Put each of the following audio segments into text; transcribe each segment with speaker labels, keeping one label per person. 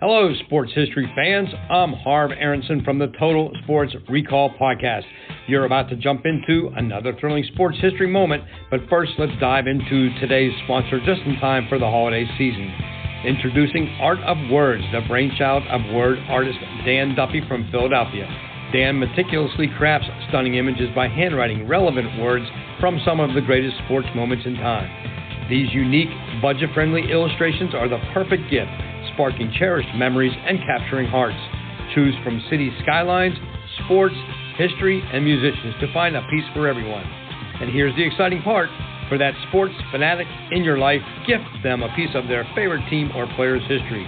Speaker 1: Hello, sports history fans. I'm Harv Aronson from the Total Sports Recall Podcast. You're about to jump into another thrilling sports history moment, but first let's dive into today's sponsor just in time for the holiday season. Introducing Art of Words, the brainchild of word artist Dan Duffy from Philadelphia. Dan meticulously crafts stunning images by handwriting relevant words from some of the greatest sports moments in time. These unique, budget-friendly illustrations are the perfect gift, sparking cherished memories and capturing hearts. Choose from city skylines, sports, history, and musicians to find a piece for everyone. And here's the exciting part. For that sports fanatic in your life, gift them a piece of their favorite team or player's history.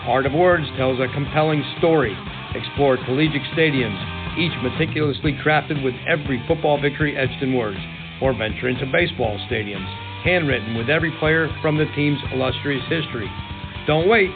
Speaker 1: Art of Words tells a compelling story. Explore collegiate stadiums, each meticulously crafted with every football victory etched in words. Or venture into baseball stadiums, handwritten with every player from the team's illustrious history. Don't wait.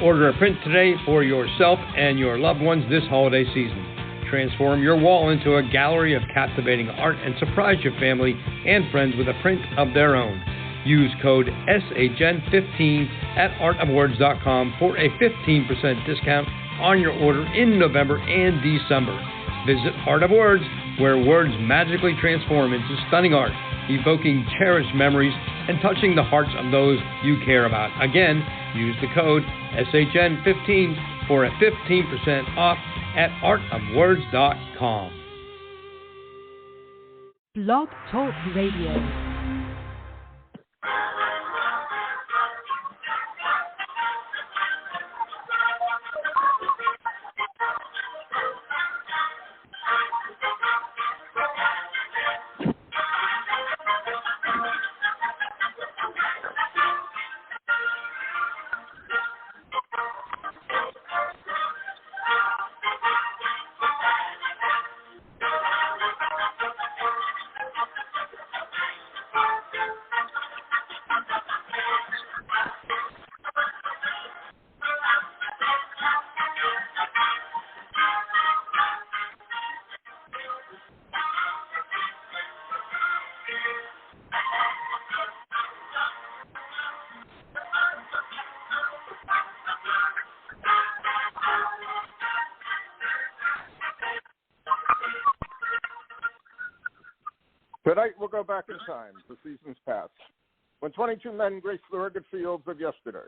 Speaker 1: Order a print today for yourself and your loved ones this holiday season. Transform your wall into a gallery of captivating art and surprise your family and friends with a print of their own. Use code SHN15 at artofwords.com for a 15% discount on your order in November and December. Visit Art of Words, where words magically transform into stunning art, evoking cherished memories and touching the hearts of those you care about. Again, use the code SHN15 for a 15% off at artofwords.com.
Speaker 2: Blog Talk Radio.
Speaker 3: Tonight, we'll go back in time to seasons past, when 22 men graced the rugged fields of yesterday,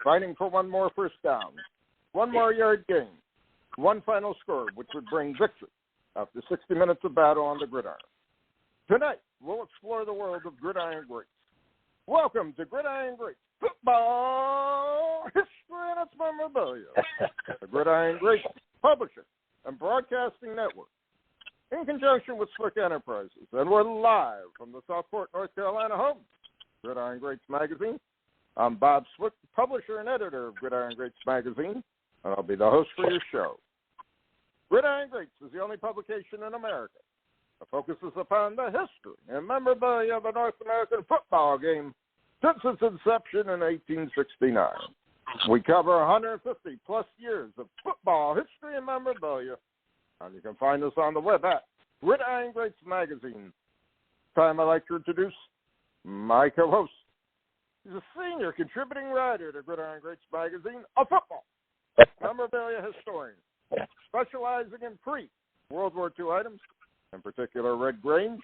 Speaker 3: fighting for one more first down, one more yard gain, one final score, which would bring victory after 60 minutes of battle on the gridiron. Tonight, we'll explore the world of Gridiron Greats. Welcome to Gridiron Greats, football history and its memorabilia. The Gridiron Greats Publisher and Broadcasting Network, in conjunction with Swick Enterprises, and we're live from the Southport, North Carolina home, Gridiron Greats Magazine. I'm Bob Swick, publisher and editor of Gridiron Greats Magazine, and I'll be the host for your show. Gridiron Greats is the only publication in America that focuses upon the history and memorabilia of the North American football game since its inception in 1869. We cover 150-plus years of football history and memorabilia, and you can find us on the web at Gridiron Greats Magazine. Time I'd like to introduce my co-host. He's a senior contributing writer to Gridiron Greats Magazine, a football memorabilia historian, specializing in pre-World War II items, in particular Red Grange,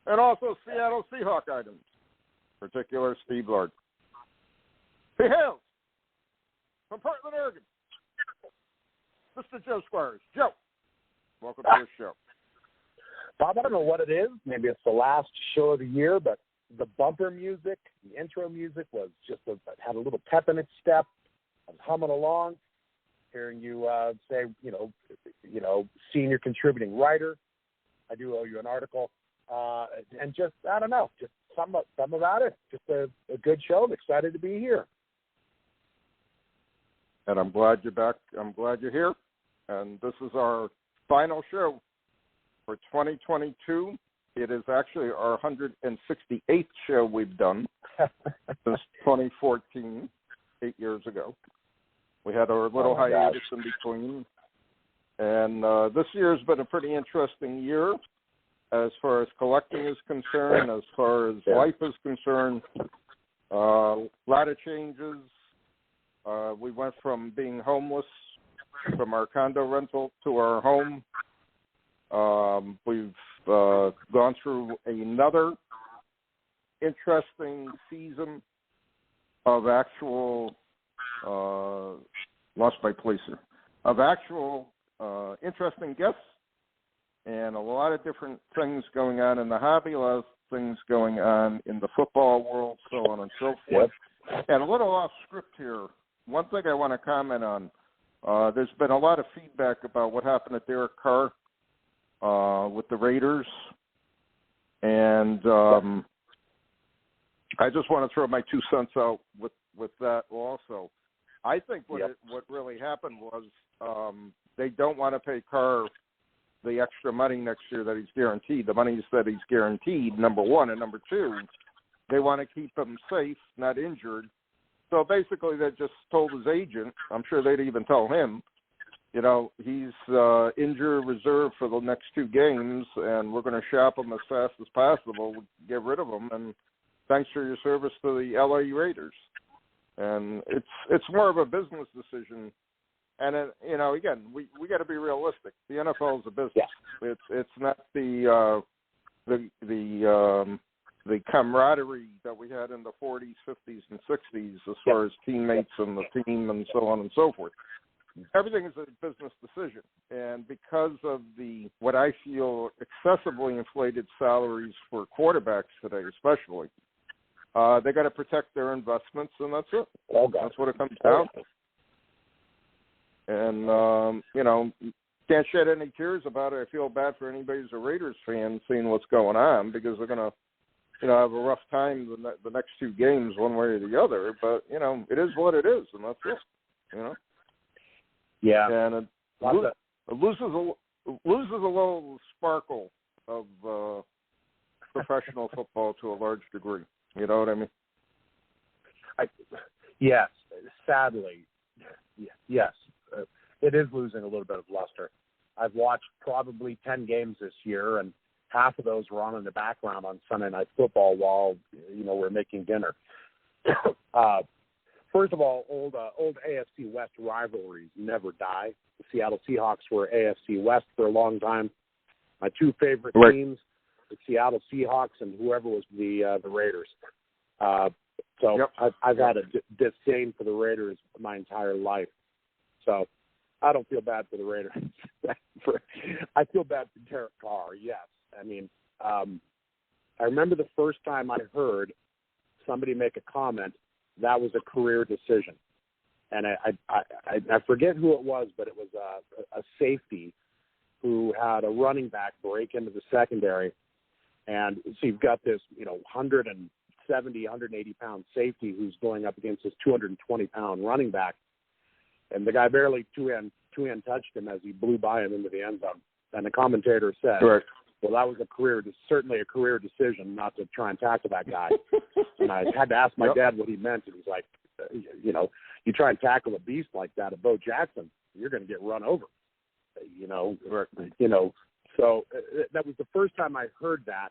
Speaker 3: and also Seattle Seahawk items, in particular Steve Lord. He hails from Portland, Oregon, Mr. Joe Squires. Joe, welcome to the show.
Speaker 4: Bob, I don't know what it is. Maybe it's the last show of the year, but the bumper music, the intro music was just had a little pep in its step. I was humming along, hearing you say, senior contributing writer. I do owe you an article. And just, I don't know, just something about it. Just a good show. I'm excited to be here.
Speaker 3: And I'm glad you're back. I'm glad you're here. And this is our final show for 2022. It is actually our 168th show we've done since 2014, 8 years ago. We had our little hiatus in between. And this year's been a pretty interesting year as far as collecting is concerned, as far as life is concerned. A lot of changes, We went from being homeless from our condo rental to our home. We've gone through another interesting season of actual lost my place here, of actual interesting guests and a lot of different things going on in the hobby, a lot of things going on in the football world, so on and so forth. Yep. And a little off script here, one thing I want to comment on, there's been a lot of feedback about what happened to Derek Carr with the Raiders, and I just want to throw my 2 cents out with that also. I think what really happened was they don't want to pay Carr the extra money next year that he's guaranteed. The money that he's guaranteed, number one, and number two, they want to keep him safe, not injured. So basically, they just told his agent, I'm sure they'd even tell him, he's injured reserve for the next 2 games, and we're going to shop him as fast as possible, get rid of him, and thanks for your service to the LA Raiders. And it's more of a business decision. And again, we got to be realistic. The NFL is a business. Yeah. It's not the camaraderie that we had in the 40s, 50s, and 60s as far as teammates and the team and so on and so forth. Everything is a business decision, and because of what I feel excessively inflated salaries for quarterbacks today, especially, they got to protect their investments, and that's it. That's what it comes down to. And, can't shed any tears about it. I feel bad for anybody who's a Raiders fan seeing what's going on, because they're going to, have a rough time the next 2 games one way or the other. But, it is what it is, and that's it, Yeah. And it loses a little sparkle of professional football to a large degree. You know what I mean?
Speaker 4: Yes, sadly, yes. It is losing a little bit of luster. I've watched probably 10 games this year, and half of those were on in the background on Sunday Night Football while, we're making dinner. First of all, old AFC West rivalries never die. The Seattle Seahawks were AFC West for a long time. My 2 favorite teams, the Seattle Seahawks and whoever was the Raiders. I've had a disdain for the Raiders my entire life. So I don't feel bad for the Raiders. I feel bad for Derek Carr, yes. I mean, I remember the first time I heard somebody make a comment, that was a career decision. And I forget who it was, but it was a safety who had a running back break into the secondary. And so you've got this, 170, 180-pound safety who's going up against this 220-pound running back. And the guy barely two-hand touched him as he blew by him into the end zone. And the commentator said, well, that was certainly a career decision not to try and tackle that guy. And I had to ask my dad what he meant. And he's like, you try and tackle a beast like that at Bo Jackson, you're going to get run over. So that was the first time I heard that,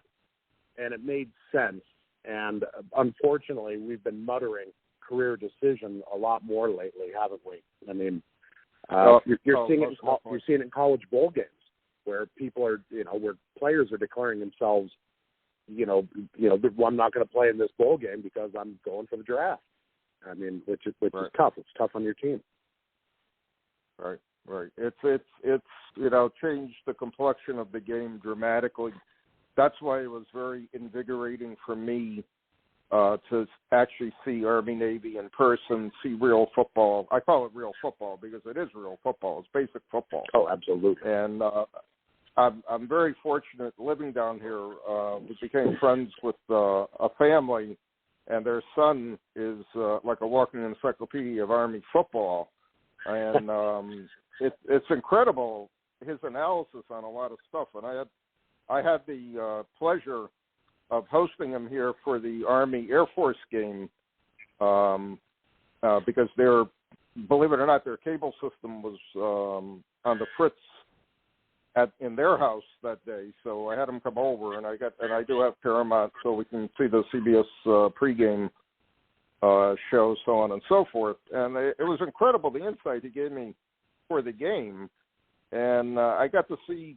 Speaker 4: and it made sense. And unfortunately, we've been muttering career decision a lot more lately, haven't we? I mean, you're seeing it in college bowl games where people are, where players are declaring themselves, I'm not going to play in this bowl game because I'm going for the draft. I mean, which is tough. It's tough on your team.
Speaker 3: Right. It's changed the complexion of the game dramatically. That's why it was very invigorating for me to actually see Army Navy in person, see real football. I call it real football because it is real football. It's basic football.
Speaker 4: Oh, absolutely.
Speaker 3: And I'm very fortunate living down here. We became friends with a family, and their son is like a walking encyclopedia of Army football. And it's incredible, his analysis on a lot of stuff. And I had the pleasure of hosting him here for the Army Air Force game because believe it or not, their cable system was on the fritz in their house that day. So I had him come over, and I do have Paramount, so we can see the CBS pregame show, so on and so forth. And it was incredible, the insight he gave me for the game. And I got to see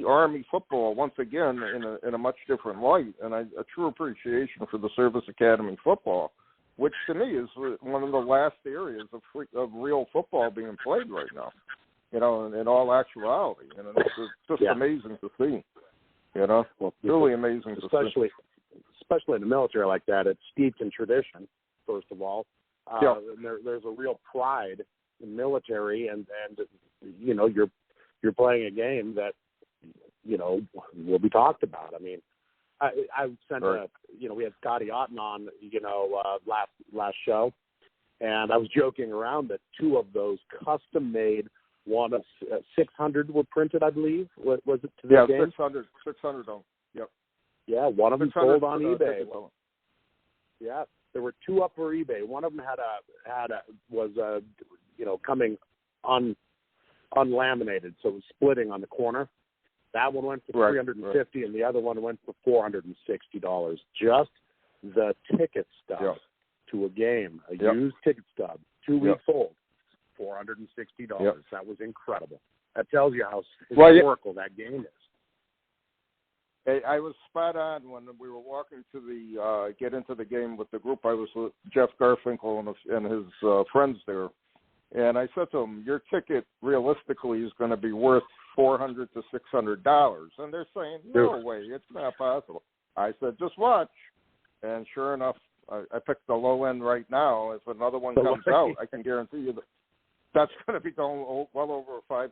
Speaker 3: Army football once again in a much different light, and a true appreciation for the Service Academy football, which to me is one of the last areas of real football being played right now, in all actuality. And it's just amazing to see, well, really amazing to see.
Speaker 4: Especially in the military like that, it's steeped in tradition, first of all. And there's a real pride in military, and you're playing a game that, will be talked about. I mean, I sent we had Scotty Otten on, last show, and I was joking around that 2 of those custom-made, one of 600 were printed, I believe. Was it to the game?
Speaker 3: 600 on. Yep.
Speaker 4: Yeah, one of them sold on eBay. Yeah, there were 2 up for eBay. One of them was coming unlaminated, so it was splitting on the corner. That one went for $350, and the other one went for $460. Just the ticket stub to a game, a used ticket stub, 2 weeks old, $460. That was incredible. That tells you how historical that game is.
Speaker 3: Hey, I was spot on when we were walking to get into the game with the group. I was with Jeff Garfinkel and his friends there. And I said to them, your ticket realistically is going to be worth $400 to $600. And they're saying, no way, it's not possible. I said, just watch. And sure enough, I picked the low end right now. If another one comes out, I can guarantee you that's going to be going well over $500,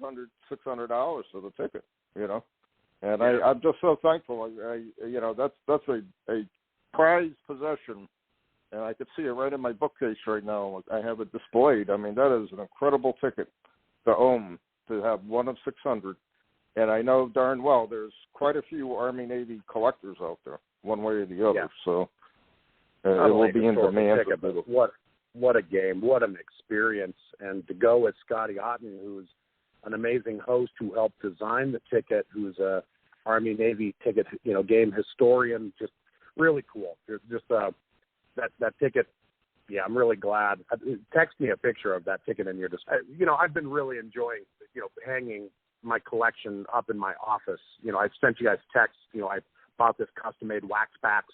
Speaker 3: $600 for the ticket, And I'm just so thankful. That's a prized possession. And I could see it right in my bookcase right now. I have it displayed. I mean, that is an incredible ticket to own, to have one of 600. And I know darn well there's quite a few Army-Navy collectors out there, one way or the other. Yeah. So it will be in demand.
Speaker 4: What a game. What an experience. And to go with Scotty Otten, who's an amazing host who helped design the ticket, who's a Army-Navy ticket, game historian, just really cool. Just that ticket, I'm really glad. Text me a picture of that ticket in your display. I've been really enjoying, hanging my collection up in my office. I've sent you guys texts. I bought this custom-made wax pack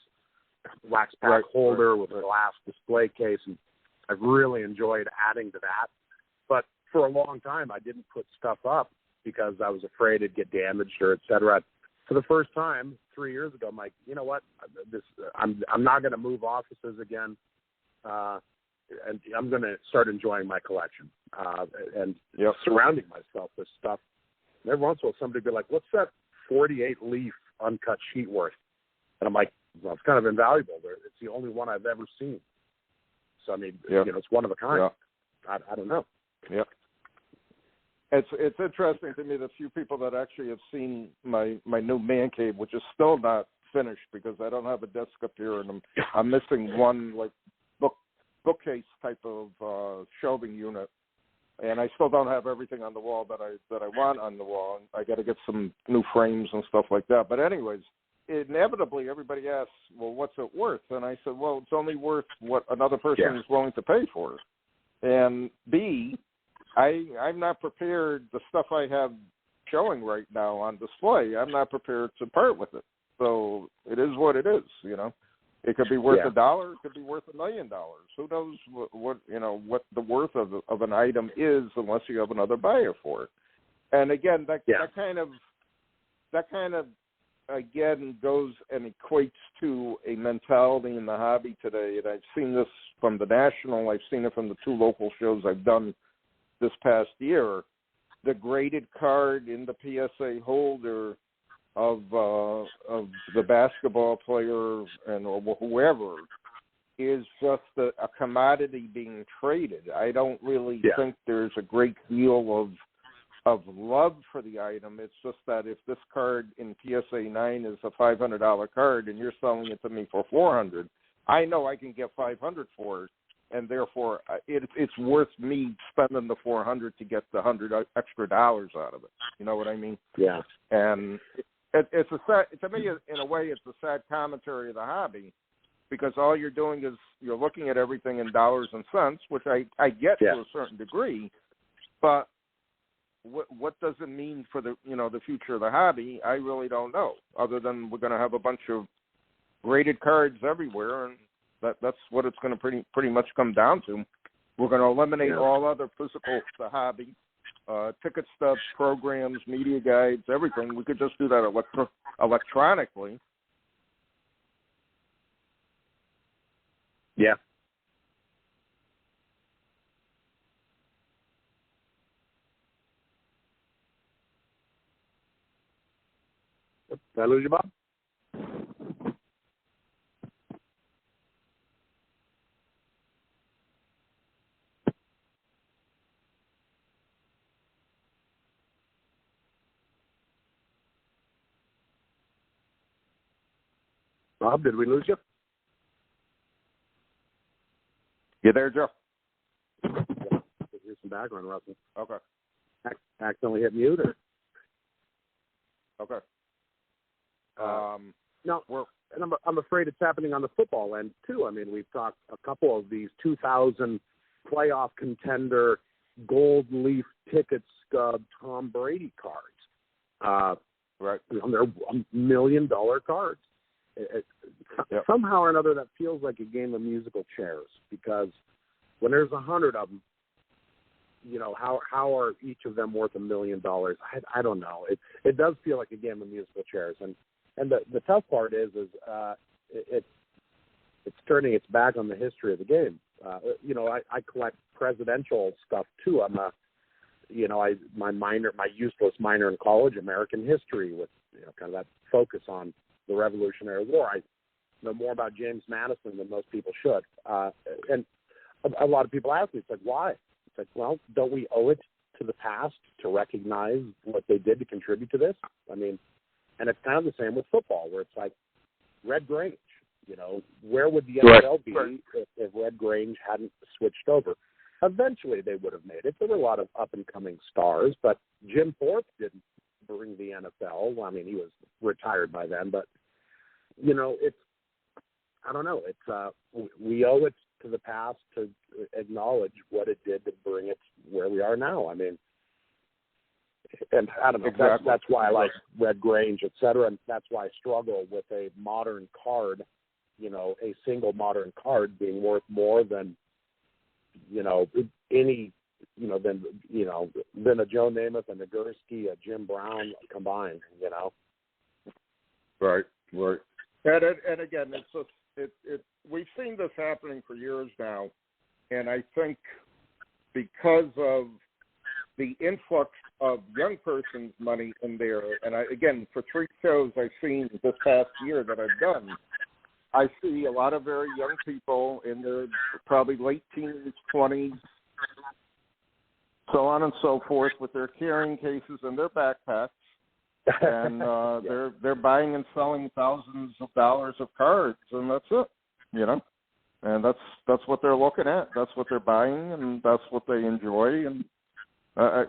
Speaker 4: holder with a glass display case, and I've really enjoyed adding to that. But for a long time, I didn't put stuff up because I was afraid it'd get damaged or et cetera. For the first time 3 years ago, I'm like, you know what? I'm not going to move offices again, and I'm going to start enjoying my collection and surrounding myself with stuff. And every once in a while, somebody would be like, "What's that 48-leaf uncut sheet worth?" And I'm like, "Well, it's kind of invaluable. It's the only one I've ever seen. So I mean, it's one of a kind. I don't know."
Speaker 3: Yeah. It's interesting to me the few people that actually have seen my new man cave, which is still not finished because I don't have a desk up here, and I'm missing one like bookcase type of shelving unit, and I still don't have everything on the wall that I want on the wall. I got to get some new frames and stuff like that. But anyways, inevitably everybody asks, well, what's it worth? And I said, well, it's only worth what another person is willing to pay for it. And B, I'm not prepared, the stuff I have showing right now on display, I'm not prepared to part with it. So it is what it is, It could be worth $1, it could be worth $1 million. Who knows what the worth of an item is unless you have another buyer for it. And again, that kind of again goes and equates to a mentality in the hobby today. And I've seen this from the national, I've seen it from the 2 local shows I've done this past year. The graded card in the PSA holder of the basketball player or whoever is just a commodity being traded. I don't really think there's a great deal of love for the item. It's just that if this card in PSA 9 is a $500 card and you're selling it to me for $400, I know I can get $500 for it. And therefore, it's worth me spending the $400 to get the $100 extra dollars out of it. You know what I mean?
Speaker 4: Yeah.
Speaker 3: And it's a sad, to me, in a way, it's a sad commentary of the hobby because all you're doing is you're looking at everything in dollars and cents, which I get to a certain degree, but what does it mean for the future of the hobby? I really don't know, other than we're going to have a bunch of graded cards everywhere, and that's what it's going to pretty much come down to. We're going to eliminate all other physical the hobby, ticket stubs, programs, media guides, everything. We could just do that electronically.
Speaker 4: Yeah. Did I lose you, Bob? Bob, did we lose you?
Speaker 3: You there, Joe?
Speaker 4: Here's some background, Russell.
Speaker 3: Okay.
Speaker 4: Accidentally hit mute, or?
Speaker 3: Okay.
Speaker 4: No, and I'm afraid it's happening on the football end too. I mean, we've talked a couple of these 2000 playoff contender gold leaf ticket stub Tom Brady cards.
Speaker 3: Right.
Speaker 4: They're $1 million cards. Somehow or another, that feels like a game of musical chairs, because when there's 100 of them, how are each of them worth $1 million? I don't know. It does feel like a game of musical chairs, and the tough part is it's turning its back on the history of the game. I collect presidential stuff too. I'm my useless minor in college, American history, with kind of that focus on the Revolutionary War. I know more about James Madison than most people should, and a lot of people ask me, it's like, why? It's like, well, don't we owe it to the past to recognize what they did to contribute to this? I mean, and it's kind of the same with football, where it's like Red Grange. Where would the NFL be if Red Grange hadn't switched over? Eventually, they would have made it. There were a lot of up-and-coming stars, but Jim Thorpe didn't bring the NFL. Well, I mean, he was retired by then, but I don't know. It's we owe it to the past to acknowledge what it did to bring it where we are now. I mean, and I don't know.
Speaker 3: Exactly.
Speaker 4: That's why I like Red Grange, et cetera, and that's why I struggle with a modern card. A single modern card being worth more than any than a Joe Namath, a Nagurski, a Jim Brown combined.
Speaker 3: Right. And again, it's just we've seen this happening for years now, and I think because of the influx of young person's money in there, and again, for 3 shows I've seen this past year that I've done, I see a lot of very young people in their probably late teens, 20s, so on and so forth, with their carrying cases and their backpacks, and they're buying and selling thousands of dollars of cards, and that's it, and that's what they're looking at, that's what they're buying, and that's what they enjoy, and I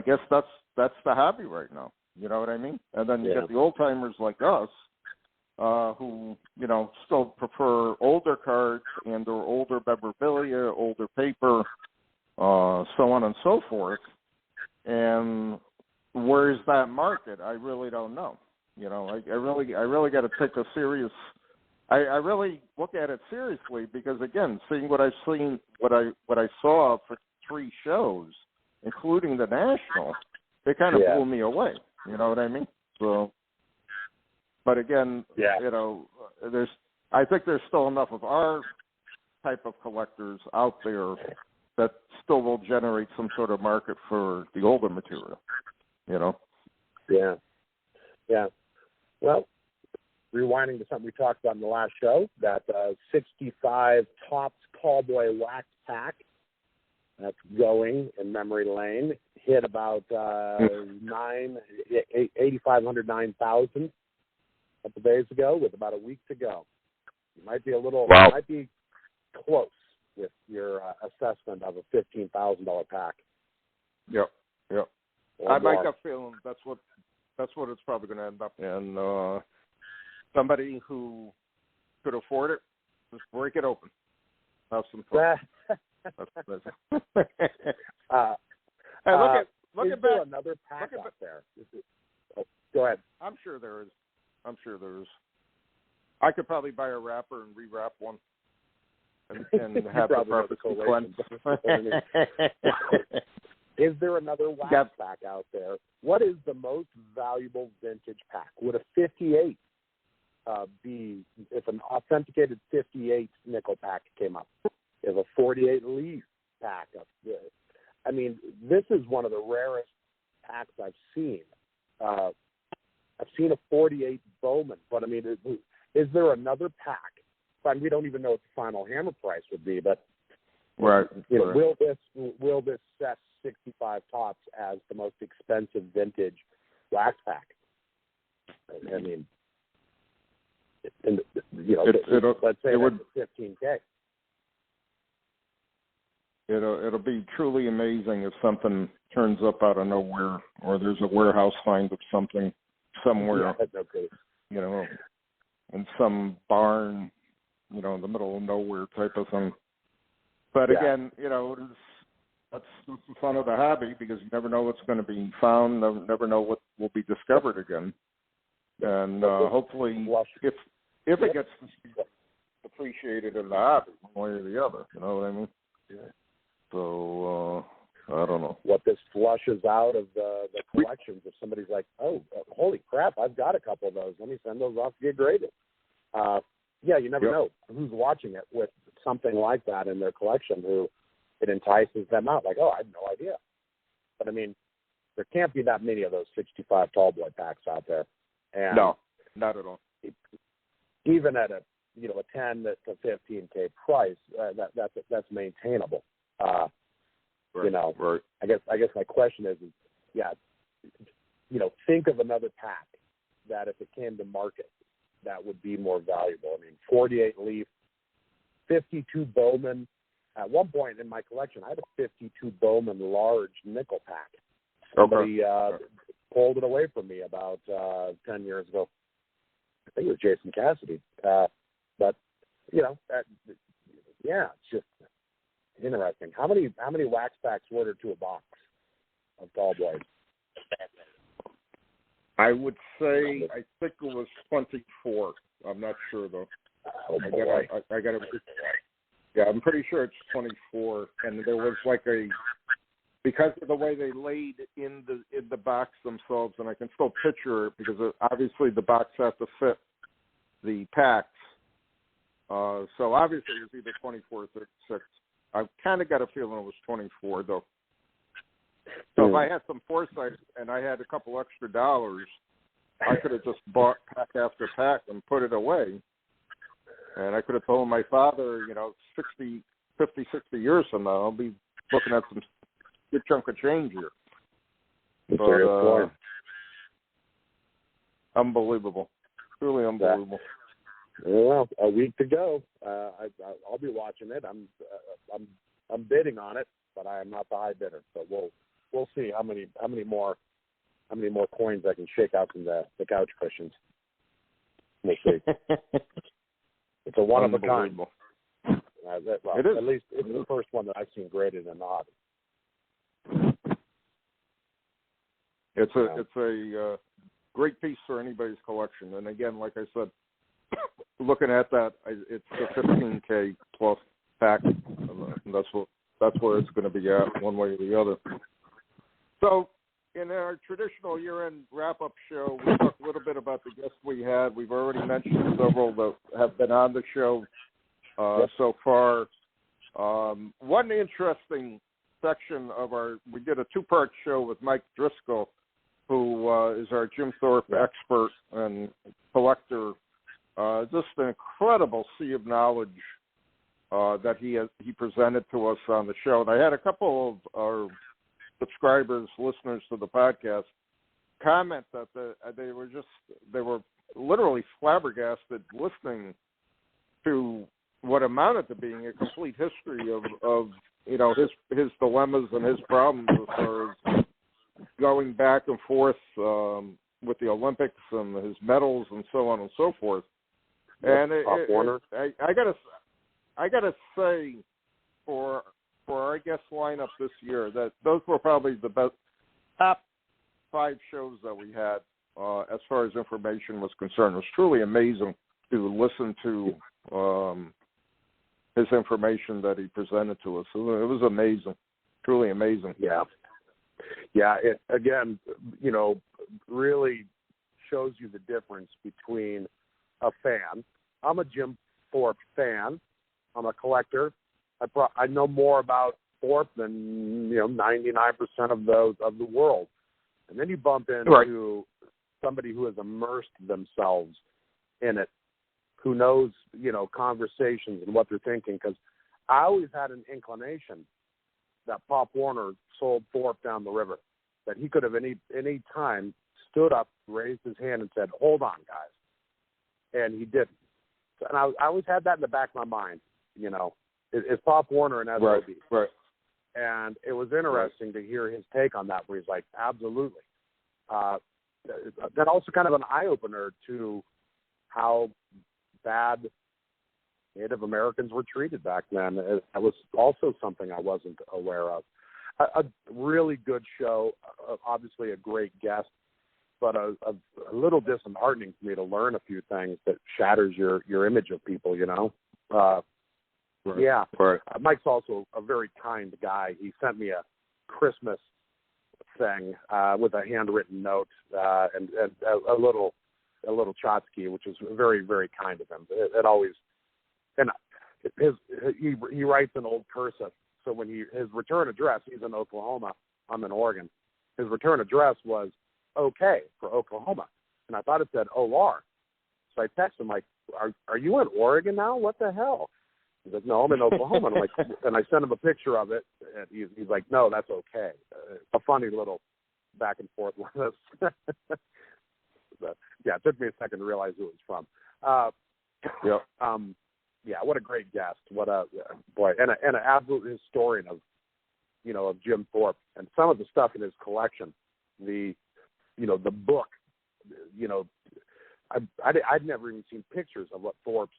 Speaker 3: guess that's the hobby right now. You know what I mean? And then you get the old timers like us, who still prefer older cards and or older memorabilia, older paper, so on and so forth. And where's that market? I really don't know. I really got to take a serious. I really look at it seriously, because again, seeing what I've seen, what I saw for 3 shows, including the national, it kind of blew me away. You know what I mean? So, but again, I think there's still enough of our type of collectors out there that still will generate some sort of market for the older material.
Speaker 4: Yeah. Well, rewinding to something we talked about in the last show, that 65 Topps Cowboy Wax Pack that's going in memory lane hit about 8,500, 9,000 a couple days ago, with about a week to go. You might be might be close with your assessment of a $15,000 pack.
Speaker 3: Yep. I might have feeling that's what it's probably going to end up. And somebody who could afford it Just break it open. Have some fun. Hey, look at
Speaker 4: there another pack out there? Go ahead.
Speaker 3: I'm sure there is. I could probably buy a wrapper and rewrap one and have the proper sequence.
Speaker 4: Is there another wax pack out there? What is the most valuable vintage pack? Would a 58 be, if an authenticated 58 nickel pack came up? If a 48 leaf pack of this? I mean, this is one of the rarest packs I've seen. I've seen a 48 Bowman, but I mean, is there another pack? I mean, we don't even know what the final hammer price would be, but
Speaker 3: right.
Speaker 4: You know, will this set 65 tops as the most expensive vintage wax pack? I mean, let's say it would 15K.
Speaker 3: It'll be truly amazing if something turns up out of nowhere, or there's a warehouse find of something somewhere.
Speaker 4: Yeah, okay.
Speaker 3: You know, in some barn, you know, in the middle of nowhere type of thing. But again, you know, that's the fun of the hobby, because you never know what's going to be found, never know what will be discovered again. And hopefully, if it gets appreciated in the hobby, one way or the other, you know what I mean?
Speaker 4: Yeah.
Speaker 3: So, I don't know.
Speaker 4: What this flushes out of the collections, if somebody's like, oh, holy crap, I've got a couple of those, let me send those off to get graded. You never know who's watching it with something like that in their collection, who it entices them out. Like, oh, I had no idea. But, I mean, there can't be that many of those 65 tall boy packs out there. And
Speaker 3: no, not at all.
Speaker 4: Even at a 10 to 15K price, that's maintainable.
Speaker 3: Right.
Speaker 4: I guess my question is, think of another pack that if it came to market, that would be more valuable. I mean, 48 leaf, 52 Bowman. At one point in my collection, I had a 52 Bowman large nickel pack. Somebody pulled it away from me about 10 years ago. I think it was Jason Cassidy. But it's just interesting. How many wax packs ordered to a box of tall boys?
Speaker 3: I would say, I think it was 24. I'm not sure though.
Speaker 4: Oh boy!
Speaker 3: I got to. Yeah, I'm pretty sure it's 24. And there was because of the way they laid in the box themselves, and I can still picture it, because obviously the box has to fit the packs. So obviously it was either 24 or 36. I kind of got a feeling it was 24 though. So if I had some foresight and I had a couple extra dollars, I could have just bought pack after pack and put it away. And I could have told my father, 50, 60 years from now, I'll be looking at some good chunk of change here. But, unbelievable. Truly unbelievable.
Speaker 4: Well, a week to go. I'll be watching it. I'm bidding on it, but I am not the high bidder. So we'll see how many more coins I can shake out from the couch cushions. We'll see. It's a one of a kind.
Speaker 3: It is.
Speaker 4: At least it's the first one that I've seen graded in the hobby.
Speaker 3: It's a great piece for anybody's collection. And again, like I said, looking at that, it's a 15K plus pack. And that's where it's going to be at, one way or the other. So, in our traditional year-end wrap-up show, we talked a little bit about the guests we had. We've already mentioned several that have been on the show so far. One interesting section of we did a two-part show with Mike Driscoll, who is our Jim Thorpe expert and collector. Just an incredible sea of knowledge that he presented to us on the show. And I had a couple of our subscribers, listeners to the podcast, comment that they were literally flabbergasted listening to what amounted to being a complete history of his dilemmas and his problems as far as going back and forth with the Olympics and his medals and so on and so forth. And I I got to say, for our guest lineup this year, that those were probably the best top 5 shows that we had as far as information was concerned. It was truly amazing to listen to his information that he presented to us. It was amazing, truly amazing.
Speaker 4: Yeah. It again, really shows you the difference between a fan. I'm a Jim Thorpe fan. I'm a collector. I know more about Thorpe than 99% of the world. And then you bump into somebody who has immersed themselves in it, who knows conversations and what they're thinking. Because I always had an inclination that Pop Warner sold Thorpe down the river, that he could have any time stood up, raised his hand, and said, "Hold on, guys," and he didn't. And I always had that in the back of my mind. Is Pop Warner an SOB?
Speaker 3: Right.
Speaker 4: And it was interesting to hear his take on that, where he's like, absolutely. That also kind of an eye-opener to how bad Native Americans were treated back then. That was also something I wasn't aware of. A really good show, obviously a great guest, but a little disheartening for me to learn a few things that shatters your image of people,
Speaker 3: Right.
Speaker 4: Yeah.
Speaker 3: Right.
Speaker 4: Mike's also a very kind guy. He sent me a Christmas thing with a handwritten note and a little tchotchke, which is very, very kind of him. It always, and he writes in old cursive. So when his return address, he's in Oklahoma, I'm in Oregon. His return address was OK for Oklahoma, and I thought it said OR. So I texted him like, "Are you in Oregon now? What the hell?" He's like, "No, I'm in Oklahoma." And I'm like, and I sent him a picture of it, and he's like, "No, that's okay." A funny little back and forth with us. But, yeah, it took me a second to realize who it was from. Yeah, what a great guest! What a boy, and an absolute historian of Jim Thorpe, and some of the stuff in his collection, the book, I'd never even seen pictures of what Thorpe's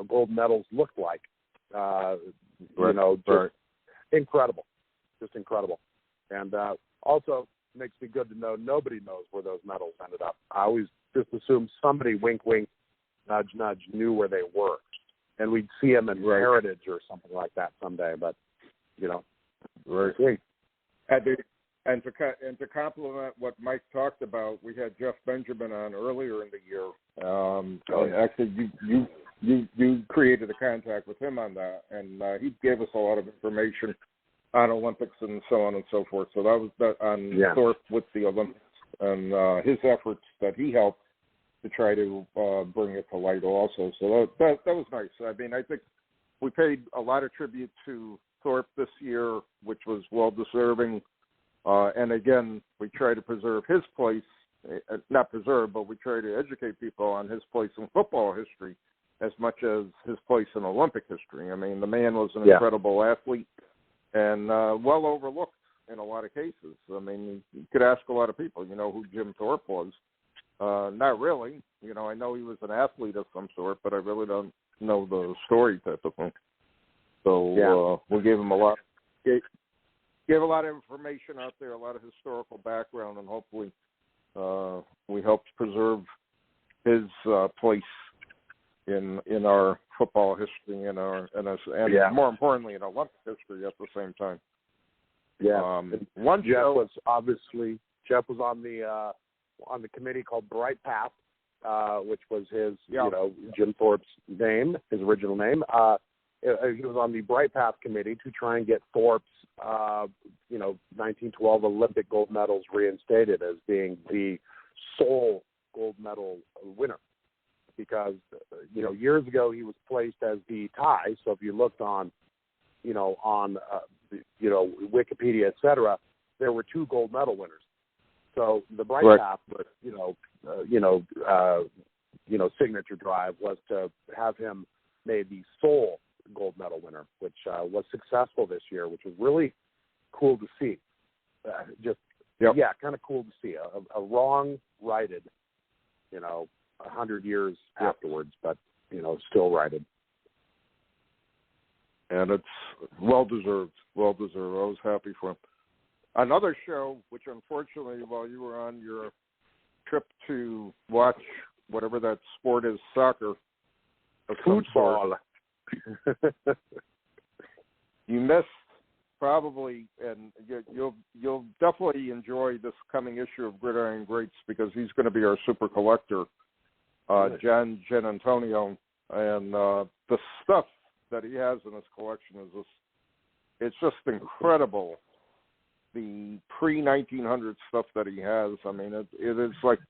Speaker 4: gold medals looked like. Incredible, just incredible. And also makes me good to know nobody knows where those medals ended up. I always just assumed somebody, wink, wink, nudge, nudge, knew where they were, and we'd see them in Heritage or something like that someday. But
Speaker 3: Right. And to complement what Mike talked about, we had Jeff Benjamin on earlier in the year. Actually, you created a contact with him on that, and he gave us a lot of information on Olympics and so on and so forth. So that was on Thorpe with the Olympics and his efforts that he helped to try to bring it to light also. So that was nice. I mean, I think we paid a lot of tribute to Thorpe this year, which was well-deserving. And again, we try to preserve his place, not preserve, but we try to educate people on his place in football history as much as his place in Olympic history. I mean, the man was an incredible athlete and well overlooked in a lot of cases. I mean, you could ask a lot of people, who Jim Thorpe was. Not really. I know he was an athlete of some sort, but I really don't know the story type of thing. So we gave him a lot. Gave a lot of information out there, a lot of historical background, and hopefully we helped preserve his place in our football history and more importantly in Olympic history at the same time.
Speaker 4: Yeah. Jeff was on the committee called Bright Path, which was his Jim Thorpe's name, his original name. He was on the Bright Path committee to try and get Thorpe's 1912 Olympic gold medals reinstated as being the sole gold medal winner, because years ago he was placed as the tie. So if you looked on Wikipedia, etc., there were 2 gold medal winners. So the Bright Path, signature drive was to have him made the sole gold medal winner, which was successful this year, which was really cool to see. Kind of cool to see a wrong righted, 100 years afterwards, but still righted.
Speaker 3: and it's well deserved. Well deserved. I was happy for him. Another show, which unfortunately, while you were on your trip to watch whatever that sport is, soccer, of some
Speaker 4: Football.
Speaker 3: sort, you missed probably, and you'll definitely enjoy this coming issue of Gridiron Greats because he's going to be our super collector, Gian Antonio, and the stuff that he has in his collection it's just incredible. The pre-1900 stuff that he has, I mean, it is like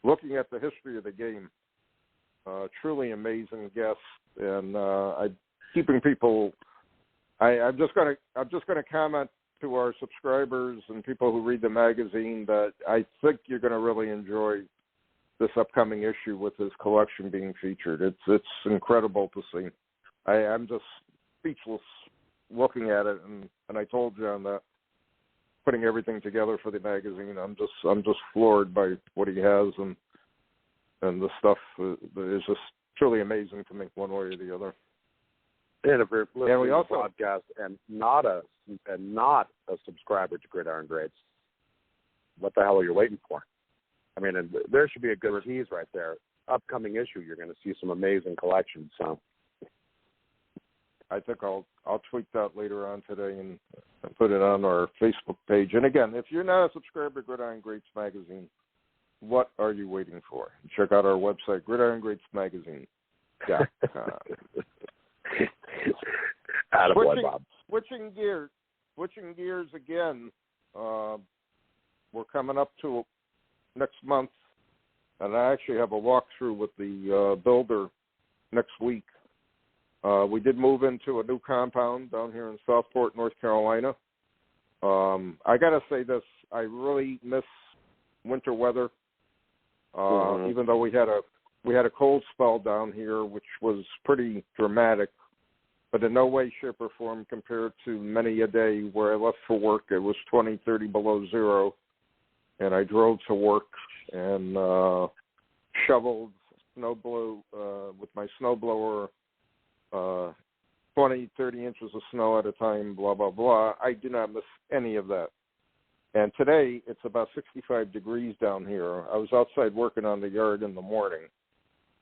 Speaker 3: looking at the history of the game. Truly amazing guest, and keeping people. I'm just gonna comment to our subscribers and people who read the magazine that I think you're going to really enjoy this upcoming issue with his collection being featured. It's incredible to see. I'm just speechless looking at it, and I told John that putting everything together for the magazine, I'm just floored by what he has, and the stuff is just truly amazing to me one way or the other.
Speaker 4: And if you're listening
Speaker 3: we also,
Speaker 4: to the podcast and not a subscriber to Gridiron Greats, what the hell are you waiting for? I mean, and there should be a good tease right there. Upcoming issue, you're going to see some amazing collections. So
Speaker 3: I think I'll tweet that later on today and put it on our Facebook page. And again, if you're not a subscriber to Gridiron Greats magazine, what are you waiting for? Check out our website, GridironGreatsMagazine.com. Switching gears again. We're coming up to next month, and I actually have a walkthrough with the builder next week. We did move into a new compound down here in Southport, North Carolina. I got to say this, I really miss winter weather. Even though we had a cold spell down here, which was pretty dramatic, but in no way, shape, or form compared to many a day where I left for work. It was 20, 30 below zero, and I drove to work and shoveled with my snowblower 20, 30 inches of snow at a time, blah, blah, blah. I do not miss any of that. And today, it's about 65 degrees down here. I was outside working on the yard in the morning.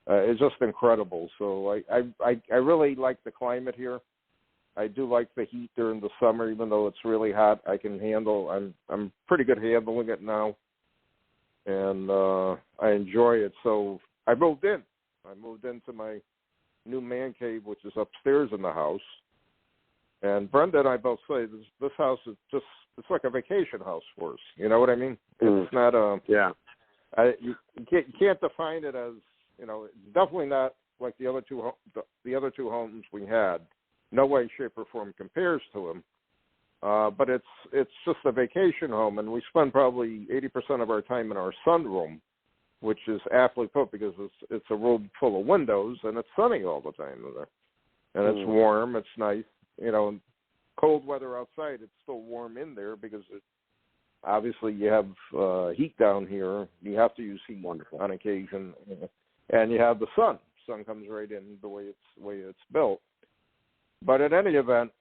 Speaker 3: It's just incredible. So I really like the climate here. I do like the heat during the summer, even though it's really hot. I can handle. I'm pretty good handling it now, and I enjoy it. So I moved in. I moved into my new man cave, which is upstairs in the house. And Brenda and I both say this house is it's like a vacation house for us. You know what I mean? It's not a you can't define it as, it's definitely not like the other two homes we had. No way, shape, or form compares to them. But it's just a vacation home, and we spend probably 80% of our time in our sunroom, which is aptly put because it's a room full of windows and it's sunny all the time there, and it's warm. It's nice. Cold weather outside, it's still warm in there because obviously you have heat down here. You have to use heat on occasion, and you have the sun. Sun comes right in the way it's built. But in any event,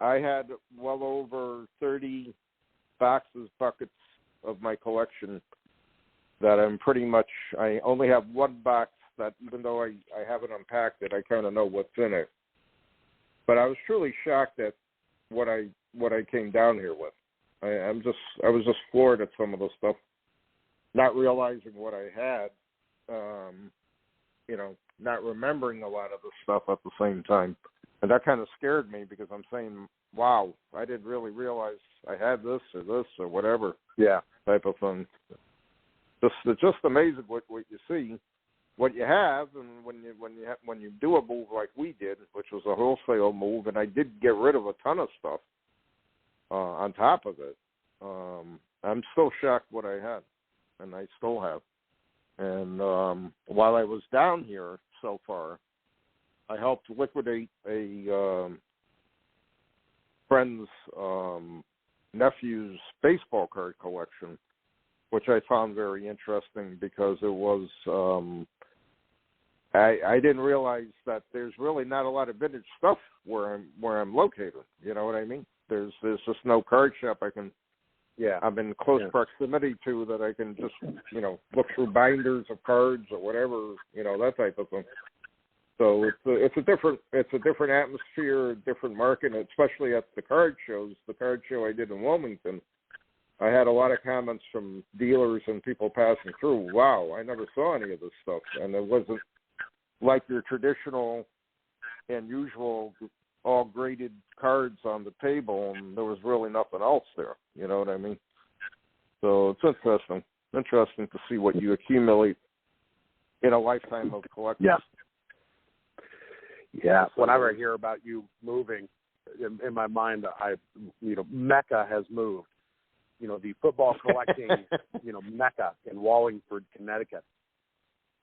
Speaker 3: I had well over 30 buckets of my collection that I'm pretty much. I only have one box that, even though I haven't unpacked it, I kind of know what's in it. But I was truly shocked at what I came down here with. I was just floored at some of the stuff, not realizing what I had, not remembering a lot of the stuff at the same time. And that kind of scared me because I'm saying, wow, I didn't really realize I had this or whatever type of thing. It's just amazing what you see. What you have, and when you do a move like we did, which was a wholesale move, and I did get rid of a ton of stuff on top of it, I'm still shocked what I had, and I still have. And while I was down here so far, I helped liquidate a friend's nephew's baseball card collection, which I found very interesting because it was I didn't realize that there's really not a lot of vintage stuff where I'm located. You know what I mean? There's just no card shop I'm in close proximity to that I can just, look through binders of cards or whatever, that type of thing. So it's a different atmosphere, a different market, especially at the card shows. The card show I did in Wilmington, I had a lot of comments from dealers and people passing through. Wow, I never saw any of this stuff, and it wasn't like your traditional and usual all graded cards on the table, and there was really nothing else there. You know what I mean? So it's interesting to see what you accumulate in a lifetime of collecting.
Speaker 4: Yeah. Whenever I hear about you moving, in my mind, Mecca has moved. The football collecting, Mecca in Wallingford, Connecticut,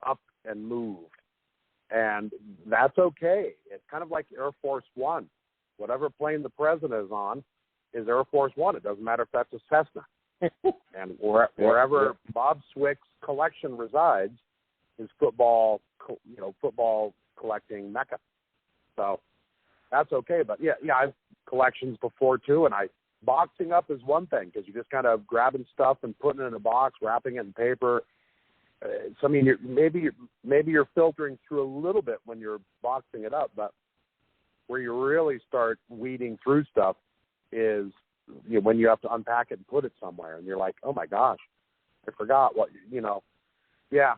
Speaker 4: up and moved. And that's okay. It's kind of like Air Force One. Whatever plane the president is on is Air Force One. It doesn't matter if that's a Cessna. And wherever Bob Swick's collection resides is football collecting Mecca. So that's okay. But I've collections before too, and boxing up is one thing because you're just kind of grabbing stuff and putting it in a box, wrapping it in paper. So I mean, maybe you're filtering through a little bit when you're boxing it up, but where you really start weeding through stuff is when you have to unpack it and put it somewhere, and you're like, oh my gosh, I forgot what Yeah,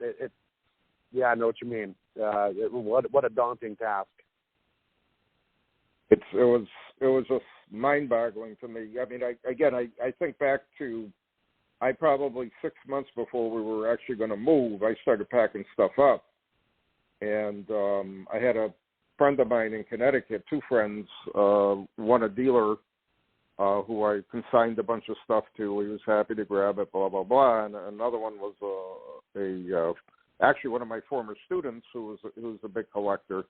Speaker 4: I know what you mean. What a daunting task.
Speaker 3: It was just mind-boggling to me. I mean, I think back to I probably 6 months before we were actually going to move, I started packing stuff up. And I had a friend of mine in Connecticut, two friends, one a dealer who I consigned a bunch of stuff to. He was happy to grab it, blah, blah, blah. And another one was actually one of my former students who was a big collector.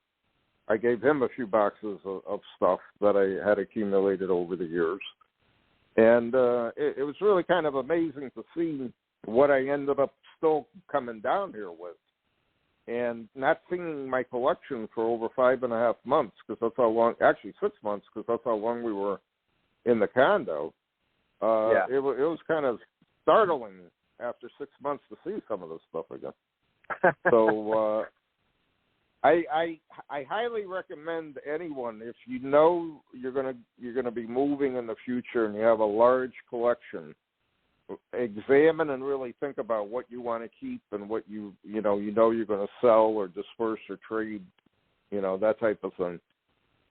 Speaker 3: I gave him a few boxes of stuff that I had accumulated over the years. And it was really kind of amazing to see what I ended up still coming down here with. And not seeing my collection for over 5.5 months, because that's how long, actually 6 months, because that's how long we were in the condo. It was kind of startling after 6 months to see some of this stuff again. So I highly recommend anyone, if you know you're gonna be moving in the future and you have a large collection, examine and really think about what you want to keep and what you're going to sell or disperse or trade, that type of thing,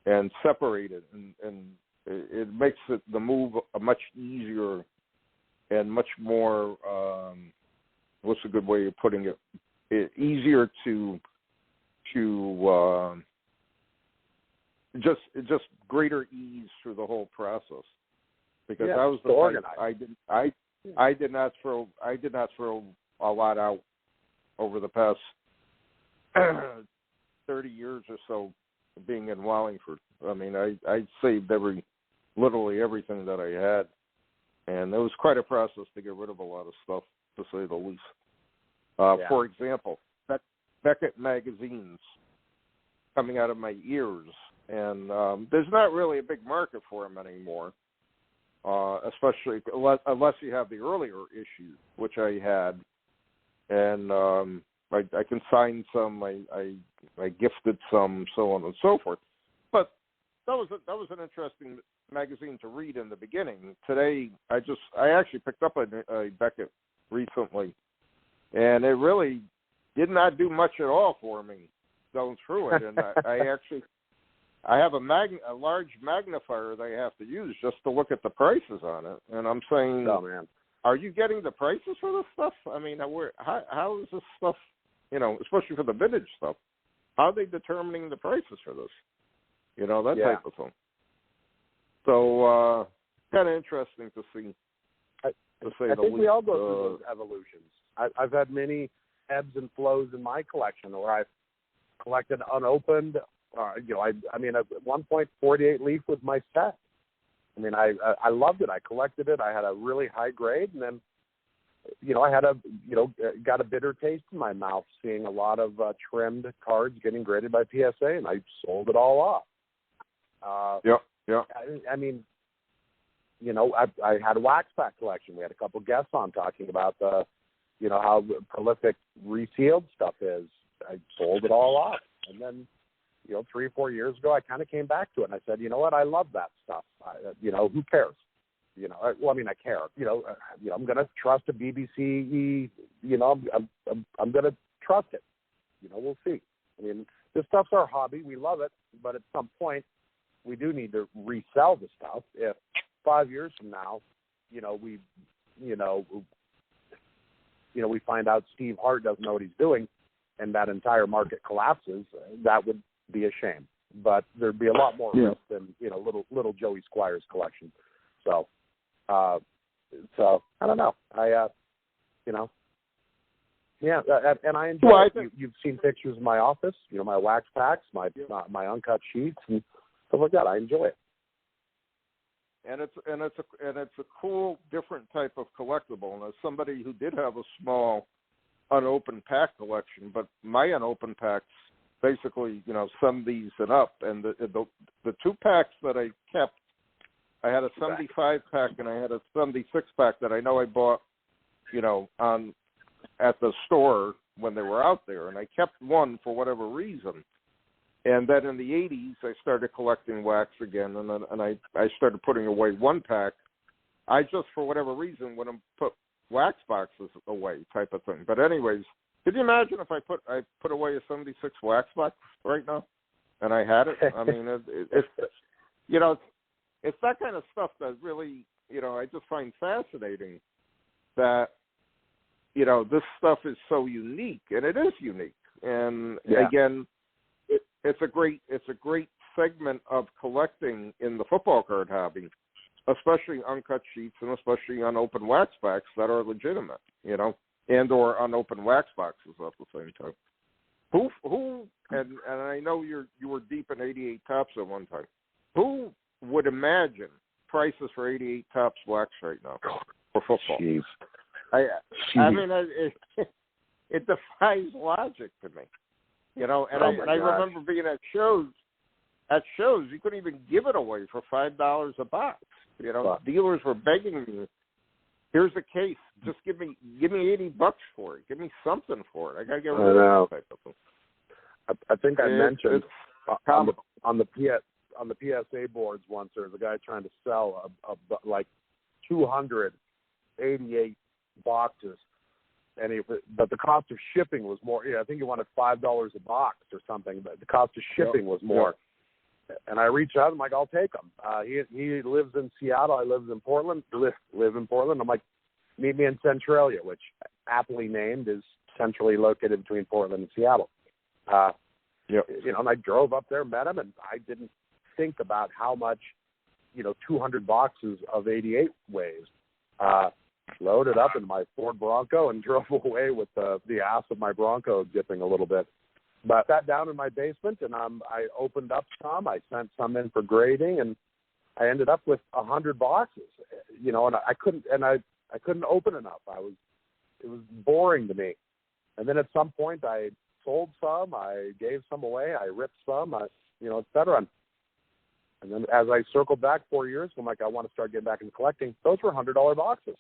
Speaker 3: and separate it, and it makes the move a much easier and much more what's a good way of putting it, easier to just greater ease through the whole process, because I was the type, I did not throw a lot out over the past 30 years or so being in Wallingford. I mean, I saved literally everything that I had, and it was quite a process to get rid of a lot of stuff, to say the least. For example, Beckett magazines coming out of my ears, and there's not really a big market for them anymore, especially unless you have the earlier issues, which I had, and I consigned some, I gifted some, so on and so forth. But that was an interesting magazine to read in the beginning. Today, I actually picked up a Beckett recently, and it really did not do much at all for me going through it. And I have a large magnifier that I have to use just to look at the prices on it. And I'm saying,
Speaker 4: oh, man,
Speaker 3: are you getting the prices for this stuff? I mean, how is this stuff, especially for the vintage stuff, how are they determining the prices for this? That type of thing. So kind of interesting to see. I think we all go through those evolutions.
Speaker 4: I've had many ebbs and flows in my collection where I've collected unopened. At one point, 48 leaf was my set. I mean, I loved it. I collected it. I had a really high grade, and then I had got a bitter taste in my mouth seeing a lot of trimmed cards getting graded by PSA, and I sold it all off. I mean, I had a wax pack collection. We had a couple guests on talking about how prolific resealed stuff is. I sold it all off, and then 3 or 4 years ago, I kind of came back to it, and I said, you know what, I love that stuff. Who cares? I care. I'm going to trust a BBC. I'm going to trust it. We'll see. I mean, this stuff's our hobby. We love it, but at some point, we do need to resell the stuff. If 5 years from now, we find out Steve Hart doesn't know what he's doing, and that entire market collapses, that would be a shame. But there'd be a lot more risk than little Joey Squires collection. So I don't know. And I enjoy it. You've seen pictures of my office, my wax packs, my uncut sheets, and stuff like that. I enjoy it.
Speaker 3: And it's a cool, different type of collectible. And as somebody who did have a small unopened pack collection, but my unopened packs basically, sum these and up. And the 2 packs that I kept, I had a 75 pack and I had a 76 pack that I know I bought, at the store when they were out there, and I kept one for whatever reason. And then in the 80s, I started collecting wax again, and I started putting away 1 pack. I just, for whatever reason, wouldn't put wax boxes away type of thing. But anyways, could you imagine if I put away a 76 wax box right now, and I had it? I mean, it's that kind of stuff that really, I just find fascinating that, this stuff is so unique, and it is unique. And again, it's a great segment of collecting in the football card hobby, especially uncut sheets and especially unopened wax packs that are legitimate, and or unopened wax boxes at the same time. Who and I know you were deep in 88 Tops at one time. Who would imagine prices for 88 Tops wax right now for football?
Speaker 4: Jeez.
Speaker 3: I mean, it defies logic to me, And I remember being at shows. At shows, you couldn't even give it away for $5 a box. Dealers were begging me, "Here's a case. Just give me $80 for it. Give me something for it. I gotta get rid of this type of thing."
Speaker 4: I think I mentioned on the PSA boards once. There was a guy trying to sell like 288 boxes, but the cost of shipping was more. I think he wanted $5 a box or something, but the cost of shipping was more. And I reached out. I'm like, I'll take him. He lives in Seattle. I live in Portland. Live in Portland. I'm like, meet me in Centralia, which aptly named is centrally located between Portland and Seattle. And I drove up there, met him, and I didn't think about how much 200 boxes of 88 weighs. Loaded up in my Ford Bronco and drove away with the ass of my Bronco dipping a little bit. But I sat down in my basement and I opened up some. I sent some in for grading, and I ended up with 100 boxes. And I couldn't open enough. It was boring to me. And then at some point I sold some. I gave some away. I ripped some. Et cetera. And then as I circled back 4 years, I'm like, I want to start getting back into collecting. Those were $100 boxes.